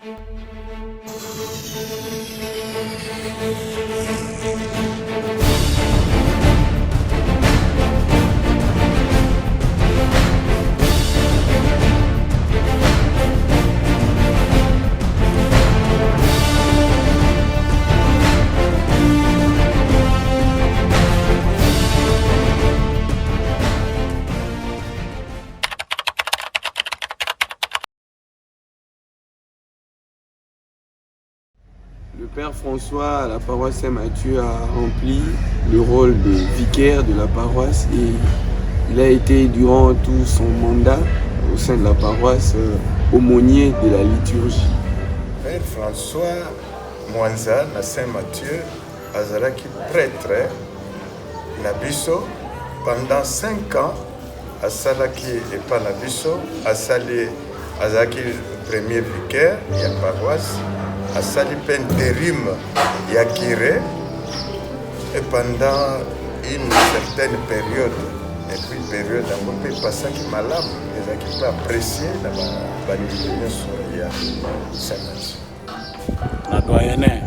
Le père François à la paroisse Saint-Mathieu a rempli le rôle de vicaire de la paroisse et il a été durant tout son mandat au sein de la paroisse aumônier de la liturgie. Père François Mwanza na Saint-Mathieu azalaki prêtre na biso pendant 5 ans asalaki epa na biso azalaki premier vicaire ya paroisse asali mpe intérim ya curé et pendant une certaine période et puis période yango mpe epasaki malamu ezalaki mpe apprécié na baningi nyonso ya Saint-Mathieu. Na doyenne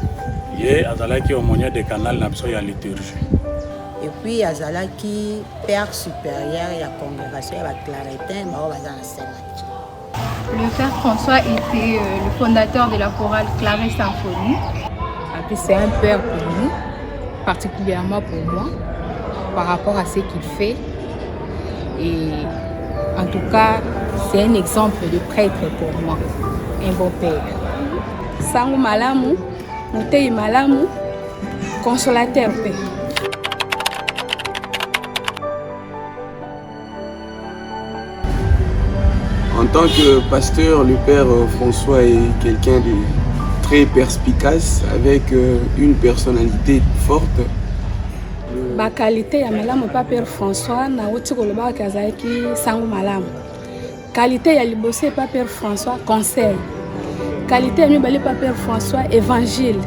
ye azalaki aumônier de canal na biso ya liturgie. Et puis azalaki père supérieur ya congrégation ya baclaritain bao baza na Saint-Mathieu. Le père François était le fondateur de la chorale Claret Symphonie. C'est un père pour nous, particulièrement pour moi, par rapport à ce qu'il fait. Et en tout cas, c'est un exemple de prêtre pour moi, un bon père. Sangu malamu, mutei malamu, consolateur père. En tant que pasteur, le père François est quelqu'un de très perspicace, avec une personnalité forte. La qualité ya malamu pa père François na uti koloba kazaki sangu malamu. Qualité ya liboso pa père François conseil. Qualité ya mibale pa père François évangile.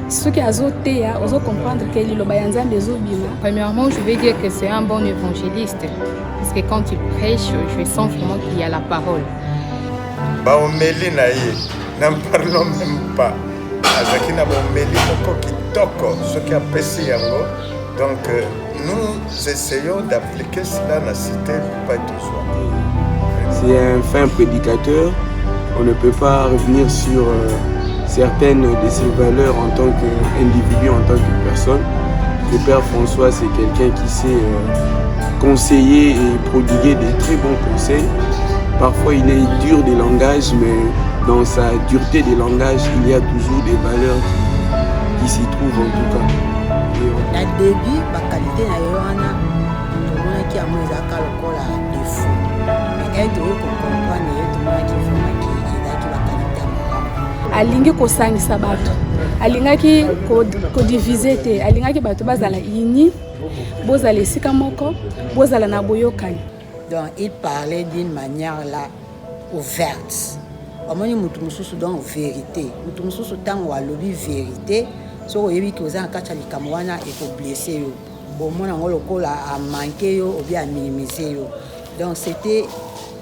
Ce qui a zoté à oso comprendre que liloba ya Nzambe ezobima. Premièrement, je vais dire que c'est un bon évangéliste parce que quand il prêche, je sens vraiment qu'il y a la parole. Baomeli na ye, n'en parlons même pas. Azaki na baomeli moko kitoko, ce qui a pesé yango. Donc nous essayons d'appliquer cela dans la cité pas toujours. C'est un fin prédicateur. On ne peut pas revenir sur certaines de ses valeurs en tant qu'individu, en tant que personne. Le père François, c'est quelqu'un qui sait conseiller et prodiguer des très bons conseils. Parfois, il est dur de langage, mais dans sa dureté de langage, il y a toujours des valeurs qui s'y trouvent en tout cas. Na début, la qualité na yoana, tout le monde qui a mis à calocola défaut. Mais elle doit comprendre tout le monde qui fait la qualité. Alingi kosangisa bato, alingaki kodivize te, alingaki bato bazala ini, bozala esika moko, bozala na boyokani. Donc il parlait d'une manière là ouverte. Omoni mutu mususu donc vérité, mutu mususu tango alobi vérité. So yebi que oza nkacha likambo wana ekoblesse yo bomona ngo lokola a manquer yo ou bien a minimiser yo. Donc c'était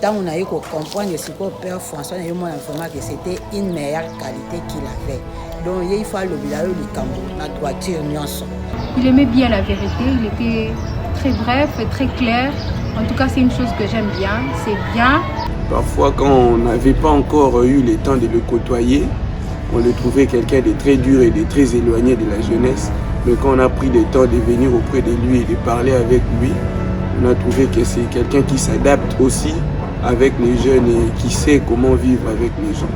tant on a eu comprendre ce que père François a eu mon information que c'était une meilleure qualité qu'il avait. Donc il faut le bilao likambo na droiture nyonso. Il aimait bien la vérité, il était très bref et très clair. En tout cas, c'est une chose que j'aime bien, c'est bien. Parfois quand on n'avait pas encore eu le temps de le côtoyer, on le trouvait quelqu'un de très dur et de très éloigné de la jeunesse. Mais quand on a pris le temps de venir auprès de lui et de parler avec lui, on a trouvé que c'est quelqu'un qui s'adapte aussi avec les jeunes et qui sait comment vivre avec les gens.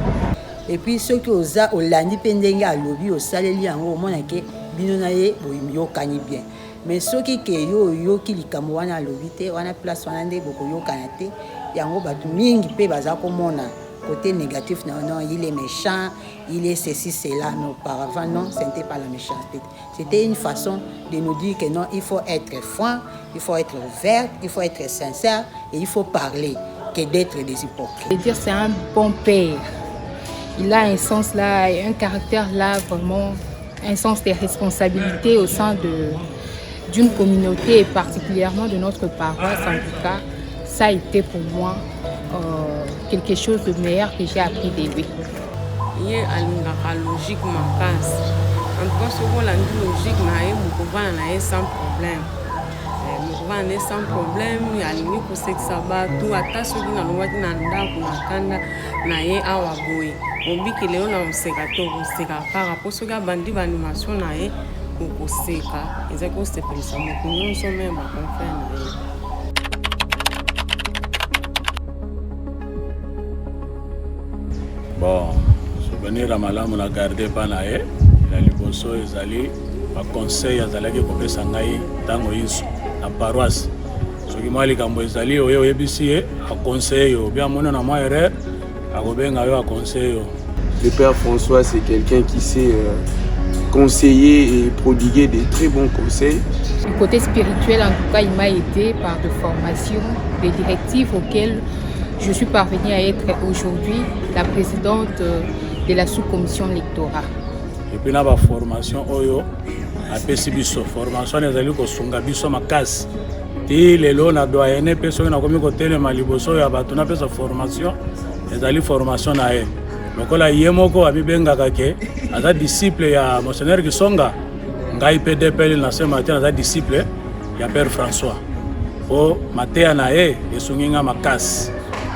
Et puis ceux qui osent Olandi pendenge à lobby au saleli en au monde que binonaye boimio kani bien. Mais ceux qui yo qui likambo wana lobby te wana place wana nde boko yo kanate yango batu mingi pe baza komona. Côté négatif, non, il est méchant, il est ceci, cela, mais auparavant, non, ce n'était pas la méchanceté. C'était une façon de nous dire que non, il faut être franc, il faut être ouvert, il faut être sincère et il faut parler, que d'être des hypocrites. Je veux dire, c'est un bon père. Il a un sens là, un caractère là, vraiment, un sens de responsabilité au sein d'une communauté et particulièrement de notre paroisse. En tout cas, ça a été pour moi quelque chose de meilleur que j'ai appris de lui. ye alingaka logique makasi. En tout cas soki olandi logique na ye mokovana na ye sans problème. Mokovana na ye sans problème alingi kosekisa bato ata soki nalongwaki na ndako na kanda na ye awa boye obiki lelo na koseka to koseka kaka mpo soki abandi baanimation na ye okoseka eza kosepelisa moto nyonso meme baconfrere na ye. Bon, souvenir ya malamu na garde pa na ye ya liboso ezali baconseil azalaki kopesa ngai ntango nyonso na paroisse. Soki mwa likambo ezali oyo oyebisi ye aconseille yo bia mona na mwa erreur akobenga yo aconseille yo. Le Père François, c'est quelqu'un qui sait conseiller et prodiguer des très bons conseils. Du côté spirituel, en tout cas, il m'a aidé par des formations, des directives auxquelles je suis parvenue à être aujourd'hui la présidente de la sous-commission lectorat. Et puis, la formation, la formation, les alliés qui sont biso makasi. Et les lois, na doyenné, personne n'a commis côté le maliboso, il y a batuna pe sa formation, les alliés formation na e. Lokola yemoko abibenga kake, aza disciple ya Monseigneur Kisonga, ngai PDP na ce matin aza disciple ya Père François. O matea na e esunginga makasi.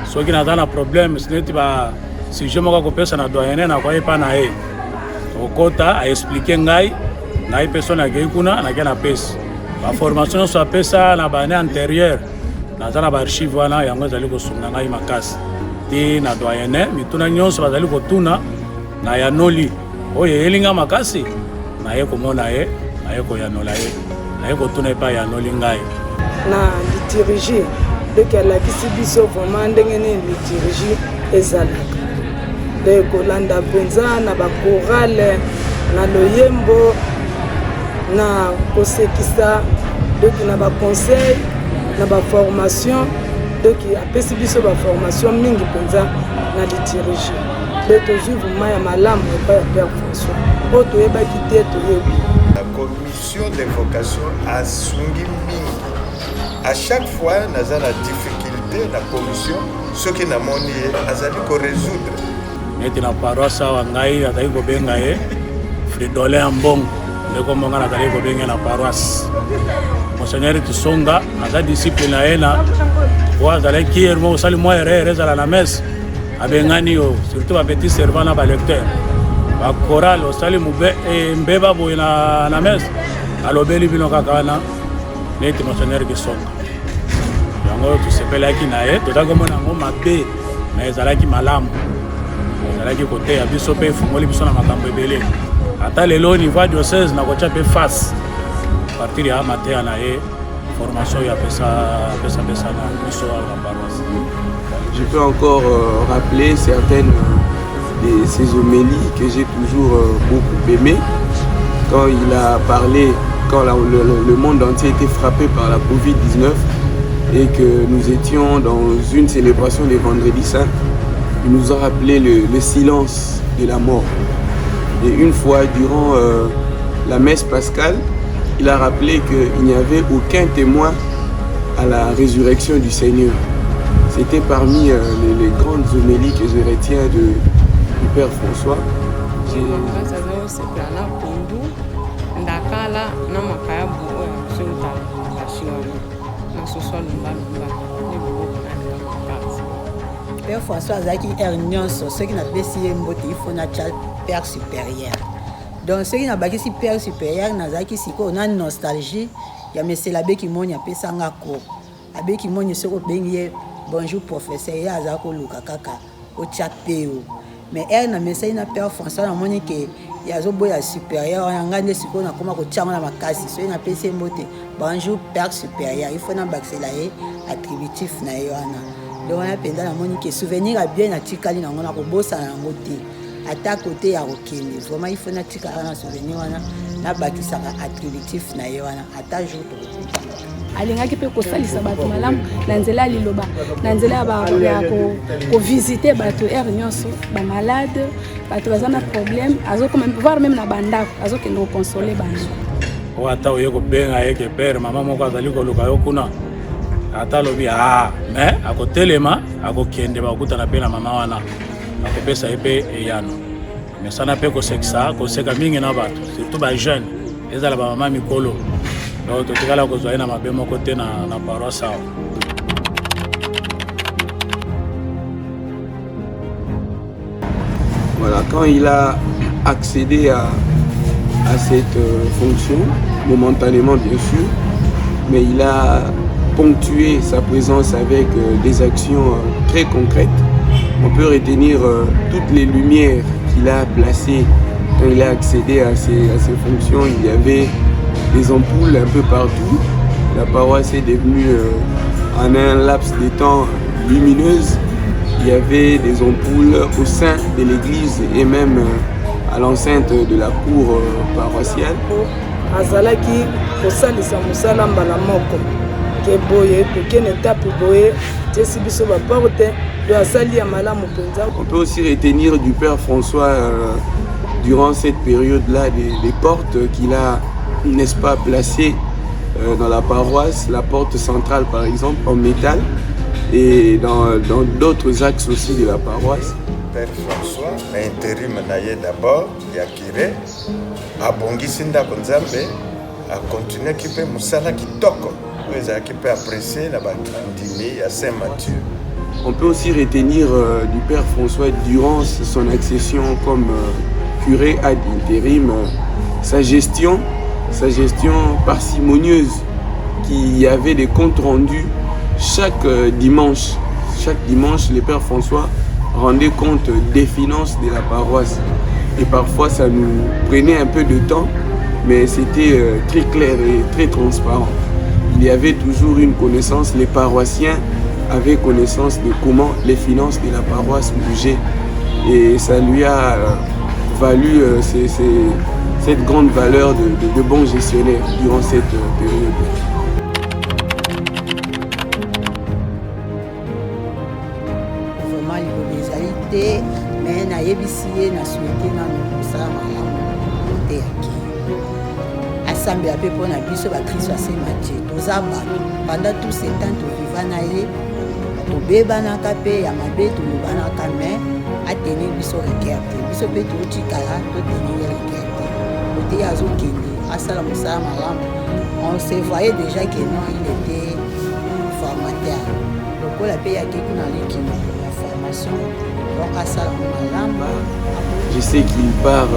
Soki na na problème, sineti ba si je moko ko pesa na doyenné na kwa epa na e. Okota a expliquer ngai personne ngai kuna na kana pesa. La formation soit pesa na bane antérieure. Na zana ba archive wana yango zali ko sunga ngai makasi. Ti na doyenné mituna nyonso bazali ko tuna na yanoli. Oye elinga makasi na ye komona ye na ye ko yanola ye. Na ye ko tuna pa yanoli ngai. Na liturgie de kala kisi biso vraiment ndenge ne liturgie ezalaka. De kolanda penza na ba chorale na loyembo na kosekisa donc na ba conseil na ba formation donc apesi biso ba formation mingi penza na liturgie de toujours maya malamu pa ya Père François oto yeba kité to yebi. La commission d'évocation a sungi mingi à chaque fois naza la difficulté la commission ce qui na moni azali ko résoudre neti na paroisse wa ngai ataki kobenga ye Fridolin Ambongo ndeko monga natali kobenga na paroisse Monseigneur Kisonga aza disciple na ye na azalaki yermo osali mwa erreur ezala na messe abengani yo surtout ba petit servant na ba lecteur ba chorale osali mbeba boye na messe alobeli bino kaka wana neti Monseigneur Kisonga yango tusepelaki na ye totakomona yango mabe na ezalaki malamu ezalaki kote ya biso mpe efungoli biso na makambo ebele ata lelo niveau diocèse na kotia mpe face partir ya matea na ye formation ya pesa na biso na paroisse. Je peux encore rappeler certaines de ces homélies que j'ai toujours beaucoup aimées. Quand il a parlé, quand le monde entier était frappé par la Covid-19 et que nous étions dans une célébration des Vendredis Saints, il nous a rappelé le silence de la mort. Et une fois, durant la messe pascale, il a rappelé qu'il n'y avait aucun témoin à la résurrection du Seigneur. C'était parmi les grandes homélies que je retiens du Père François. Père François azalaki aire nyonso soki napesi ye mbote ifo natya Père supérieur. Donc soki nabakisi Père supérieur nazalaki sikoyo na nostalgie ya mesela abeki moni apesanga ko abeki moni soki obengi ye bonjour professeur ye aza koluka kaka otya peo mais aire na mesai na Père François namoni ke yazoboya supérieur wana ngai nde sikoyo nakoma kotiango na makasi soki napesi ye mbote bonjour Père supérieur ifo nabakisela ye attributif na ye wana. Donc on a pendant la moni que souvenir à bien atikali nango na kobosa nango te ata côté ya okende vraiment il faut na tikala na souvenir wana na bakisaka attributif na ye wana ata jour to alingaki pe kosalisa bato malamu na nzela liloba na nzela ya ko visiter bato aire nyonso ba malade bato baza na problème azokoma voir même na bandako azokende ko consoler bana o ata oye ko benga ye ke père mama moko azali ko luka yo kuna ata lobi mais akotelema akokende bakutana pe na mama wana akopesa ye mpe eyano mais ça n'a pas que ça, mingi na bato, surtout ba jeune, ezala ba mama mikolo. Donc totikala ko zoina mabe moko te na paroisse. Voilà, quand il a accédé à cette fonction, momentanément bien sûr, mais il a ponctué sa présence avec des actions très concrètes. On peut retenir toutes les lumières qu'il a placées quand il a accédé à ses fonctions. Il y avait des ampoules un peu partout. La paroisse est devenue en un laps de temps lumineuse. Il y avait des ampoules au sein de l'église et même à l'enceinte de la cour paroissiale. Azalaki kosalisa musala mbala moko ke boye toke na étape boye tesi biso ba porte do asali ya malamu penza. On peut aussi retenir du Père François durant cette période-là des portes qu'il a, n'est-ce pas, placées dans la paroisse, la porte centrale par exemple en métal et dans d'autres axes aussi de la paroisse. Père François, l'intérim naye d'abord, Yakire, a bongisi ndako nzambe, a continué qui peut musala kitoko, qui peut apprécier la bandimi à Saint-Mathieu. On peut aussi retenir du Père François durant son accession comme curé ad intérim, sa gestion parcimonieuse, qui avait des comptes rendus chaque dimanche. Chaque dimanche, le Père François rendait compte des finances de la paroisse. Et parfois, ça nous prenait un peu de temps, mais c'était très clair et très transparent. Il y avait toujours une connaissance, les paroissiens avaient connaissance de comment les finances de la paroisse bougeaient. Et ça lui a valu cette grande valeur de bon gestionnaire durant cette période. Mais na yebisi na souhaité na musala malamu te yaki assemblée pe pona biso ba Christ ase Mathieu toza bato pendant tout ce temps to vivant na ye to bebanaka pe ya mabe to lobanaka mais ateni biso requête biso pe to tikala to tenir requête côté azo kende asala musala malamu on se voyait déjà que non il était formateur lokola pe yaki kuna likimo la formation. Je sais qu'il part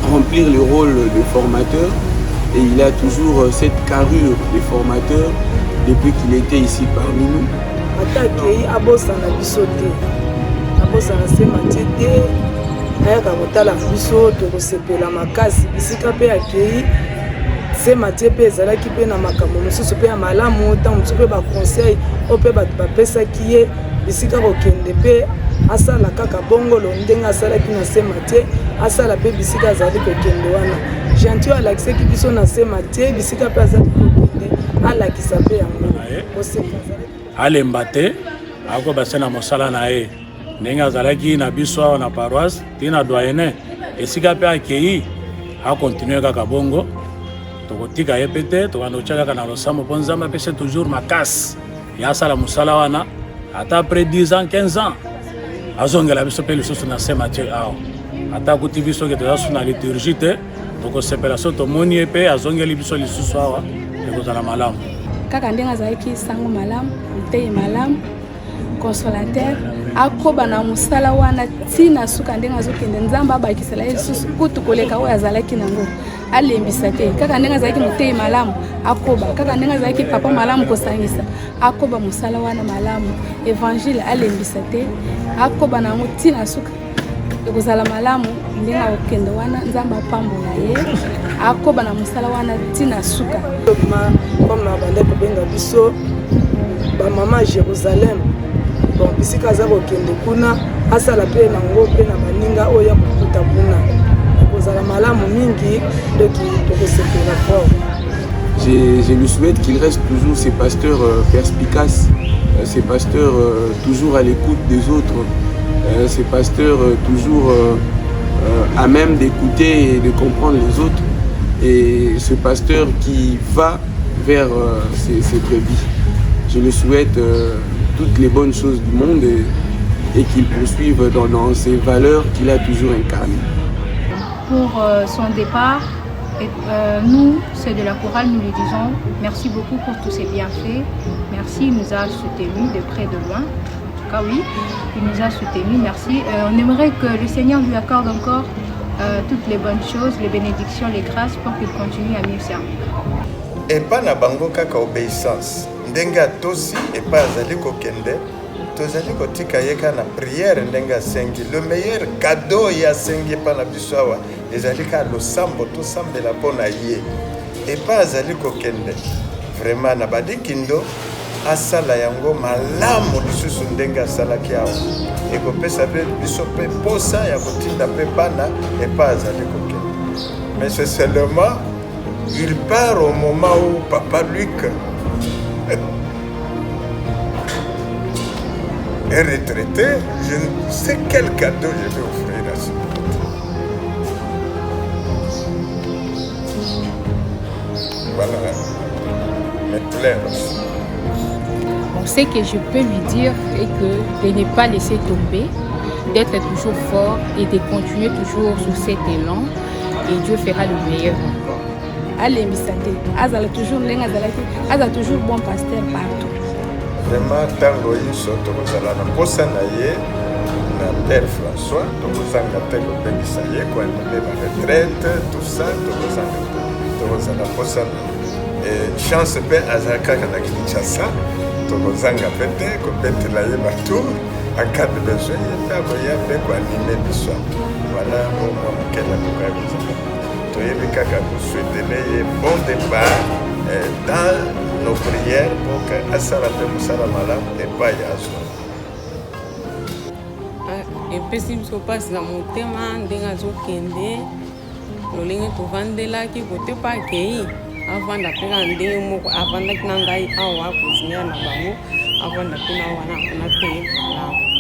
remplir le rôle de formateur et il a toujours cette carrure de formateur depuis qu'il était ici parmi nous. Attaqué abosana bisoté abosana Saint-Mathieu te ayaka kotala biso tokosepela makasi bisika pe akei Saint-Mathieu pe ezalaki pe na makambo mosusu pe ya malamu ntango mosusu pe baconseil oyo pe bato bapesaki ye bisika kokende pe asala kaka bongolo ndenge asalaki na Saint-Mathieu asala pe bisika azali kokende wana gentil alakisaki biso na Saint-Mathieu bisika pe azali kokende alakisa pe yango alemba te akobase na mosala na ye ndenge azalaki na biso awa na paroisse tina doyene esika pe akei akontinue kaka bongo tokotika ye pe te tokandotya kaka na losambo mpo nzambe apesi toujours makasi ya asala mosala wana ata après 10 ans 15 ans azongela biso pe lisusu na Saint-Mathieu awa ata akuti biso ke toza su na liturgie te tokosepela so tomoni ye mpe azongeli biso lisusu awa ekozala malamu kaka ndenge azalaki sango malamu motei malamu consolateur akoba na mosala wana ntina suka ndenge azokende nzambe abakisela ye lisusu kutu koleka oyo azalaki nango alembisa te kaka ndenge azalaki motei malamu akoba kaka ndenge azalaki papa malamu kosangisa akoba mosala wana malamu évangile alembisa te akoba nango ntina suka ekozala malamu ndenge akokende wana nzambe apambola ye akoba na mosala wana ntina suka comme na bande kobenga biso bamama Jérusalem bon bisika aza kokende kuna asala mpe nango mpe na baninga oyo ya kokuta kuna ekozala malamu mingi doki tokosepela fort. Je lui souhaite qu'il reste toujours ces pasteurs perspicaces, ces pasteurs toujours à l'écoute des autres, ces pasteurs toujours à même d'écouter et de comprendre les autres, et ce pasteur qui va vers ses brebis. Je lui souhaite toutes les bonnes choses du monde et qu'il poursuive dans ces valeurs qu'il a toujours incarnées. Pour son départ, nous, ceux de la chorale, nous lui disons merci beaucoup pour tous ses bienfaits. Merci, il nous a soutenus de près de loin. En tout cas, oui, il nous a soutenus, merci. On aimerait que le Seigneur lui accorde encore toutes les bonnes choses, les bénédictions, les grâces pour qu'il continue à mieux servir. Et pas na bango kaka obéissance. Ndenga tosi et pas azali kokende. Tozali kotika yeka na prière ndenga sengi. Le meilleur cadeau ya sengi pa na bisawa ezali ka losambo to sambela pona ye. Et pas azali kokende. Vraiment na badikindo asala yango malamu lisusu ndenga asalaki awa. Ekopesa pe biso pe posa ya kotinda pe bana et pas azali kokende. Mais c'est seulement il part au moment où Papa Luc est retraité. Je ne sais quel cadeau je vais offrir à ce moment. Voilà. Mais clair aussi. Bon, ce que je peux lui dire est que de ne pas laisser tomber, d'être toujours fort et de continuer toujours sur cet élan. Et Dieu fera le meilleur encore. alembisa te azala toujours ndenge azalaki aza toujours bon pasteur partout. Vraiment ntango nyonso tokozala na posa na ye na Père François tokozanga te kobengisa ye koanime ba retraite tout ça tokozala posa chance mpe azala kaka na Kinshasa tokozanga mpe te kobetela ye batour en cas de besoin ye mpe akoya mpe koanime biso voilà omwa mokela kokaa kozala toyebi kaka kosouetele ye bon départ dans nos prières pour que asala mpe mosala malamu epai ya azwa epesi biso mpasi na motema ndenge azokende lolenge tovandelaki kote mpo akei avanda mpe na ndenge moko avandaki na ngai awa kozinia na bango avanda mpe na wana apona mpe malamu.